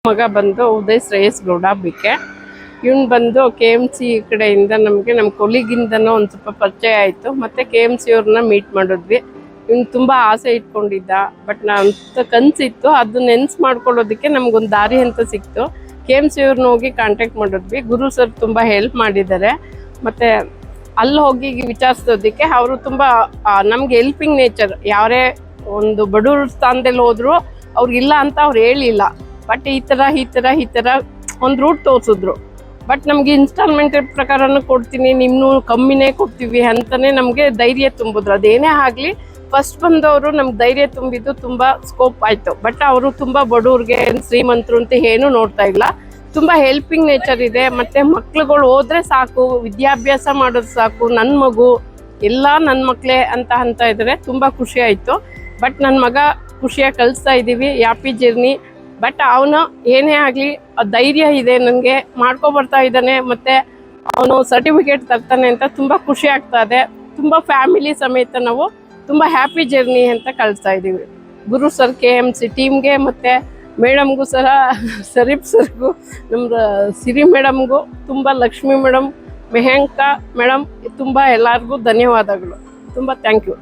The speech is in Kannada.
ಮಗ ಬಂದು ಉದಯ್ ಶ್ರೇಯಸ್ ಗೌಡ ಬಿಕೆ. ಇವನು ಬಂದು KMC ಕಡೆಯಿಂದ ನಮ್ಮ ಕೊಲಿಗಿಂದನೂ ಒಂದು ಸ್ವಲ್ಪ ಪರಿಚಯ ಆಯಿತು. ಮತ್ತು KMC ಅವ್ರನ್ನ ಮೀಟ್ ಮಾಡಿದ್ವಿ. ಇವನು ತುಂಬ ಆಸೆ ಇಟ್ಕೊಂಡಿದ್ದ, ಬಟ್ ಅಂತ ಕನಸಿತ್ತು, ಅದು ನೆನ್ಸು ಮಾಡ್ಕೊಳ್ಳೋದಕ್ಕೆ ನಮಗೊಂದು ದಾರಿ ಅಂತ ಸಿಕ್ತು. KMC ಅವ್ರನ್ನ ಹೋಗಿ ಕಾಂಟ್ಯಾಕ್ಟ್ ಮಾಡಿದ್ವಿ. ಗುರು ಸರ್ ತುಂಬ ಹೆಲ್ಪ್ ಮಾಡಿದ್ದಾರೆ. ಮತ್ತು ಅಲ್ಲಿ ಹೋಗಿ ವಿಚಾರಿಸೋದಕ್ಕೆ ಅವರು ತುಂಬ ನಮಗೆ ಹೆಲ್ಪಿಂಗ್ ನೇಚರ್. ಯಾರೇ ಒಂದು ಬಡವ್ರ ಸ್ಥಾನದಲ್ಲಿ ಹೋದರೂ ಅವ್ರಿಗಿಲ್ಲ ಅಂತ ಅವ್ರು ಹೇಳಿಲ್ಲ. ಬಟ್ ಈ ಥರ ಒಂದು ರೂಟ್ ತೋರಿಸಿದ್ರು. ಬಟ್ ನಮಗೆ ಇನ್ಸ್ಟಾಲ್ಮೆಂಟ್ ಪ್ರಕಾರನೂ ಕೊಡ್ತೀನಿ, ನಿಮ್ಮನ್ನು ಕಮ್ಮಿನೇ ಕೊಡ್ತೀವಿ ಅಂತಲೇ ನಮಗೆ ಧೈರ್ಯ ತುಂಬಿದ್ರು. ಅದೇನೇ ಆಗಲಿ ಫಸ್ಟ್ ಬಂದವರು ನಮ್ಗೆ ಧೈರ್ಯ ತುಂಬಿದ್ದು ತುಂಬ ಸ್ಕೋಪ್ ಆಯಿತು. ಬಟ್ ಅವರು ತುಂಬ ಬಡವ್ರಿಗೆ ಶ್ರೀಮಂತರು ಅಂತ ಏನೂ ನೋಡ್ತಾ ಇಲ್ಲ. ತುಂಬ ಹೆಲ್ಪಿಂಗ್ ನೇಚರ್ ಇದೆ. ಮತ್ತು ಮಕ್ಳುಗಳು ಹೋದರೆ ಸಾಕು, ವಿದ್ಯಾಭ್ಯಾಸ ಮಾಡೋದು ಸಾಕು, ನನ್ನ ಮಗು ಎಲ್ಲ ನನ್ನ ಮಕ್ಕಳೇ ಅಂತ ಇದ್ದಾರೆ. ತುಂಬ ಖುಷಿ ಆಯಿತು. ಬಟ್ ನನ್ನ ಮಗ ಖುಷಿಯಾಗಿ ಕಲಿಸ್ತಾ ಇದ್ದೀವಿ, ಹ್ಯಾಪಿ ಜರ್ನಿ. ಬಟ್ ಅವನು ಏನೇ ಆಗಲಿ ಧೈರ್ಯ ಇದೆ, ನನಗೆ ಮಾಡ್ಕೊಬರ್ತಾ ಇದ್ದಾನೆ. ಮತ್ತು ಅವನು ಸರ್ಟಿಫಿಕೇಟ್ ತರ್ತಾನೆ ಅಂತ ತುಂಬ ಖುಷಿ ಆಗ್ತಾ ಇದೆ. ತುಂಬ ಫ್ಯಾಮಿಲಿ ಸಮೇತ ನಾವು ತುಂಬ ಹ್ಯಾಪಿ ಜರ್ನಿ ಅಂತ ಕಳಿಸ್ತಾ ಇದ್ದೀವಿ. ಗುರು ಸರ್, KMC ಟೀಮ್ಗೆ, ಮತ್ತು ಮೇಡಮ್ಗೂ ಶರೀಫ್ ಸರ್ಗೂ, ನಮ್ಮ ಸಿರಿ ಮೇಡಮ್ಗೂ, ತುಂಬ ಲಕ್ಷ್ಮಿ ಮೇಡಮ್, ಮೆಹಂಕಾ ಮೇಡಮ್, ತುಂಬ ಎಲ್ಲರಿಗೂ ಧನ್ಯವಾದಗಳು. ತುಂಬ ಥ್ಯಾಂಕ್ ಯು.